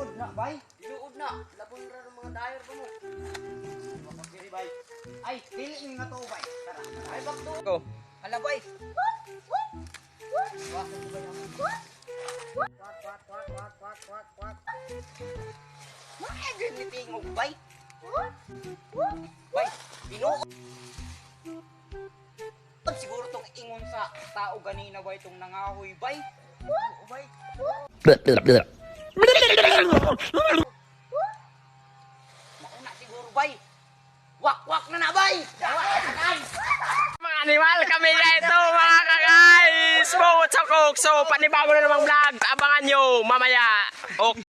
Tiluod na, bay. Tiluod na. Labon ra ng mga dayer ko mo. Mapagkiri, bay. Ay, dili ni nga to, bay. Tara. Ay, bakto. Go. Hala, bay. Wasan ko ba yan? Kwak. Mga ganit mo, bay. Bay, tinuod. Siguro tong ingon sa tao ganina, bay, tong nangahoy, bay. Oo, bay. Mauna siguro, bay. Wak na, bay. Mga animal kami na ito mga ka-guys. Bungot sa cook. So panibago na namang vlog. Abangan nyo mamaya. Okay.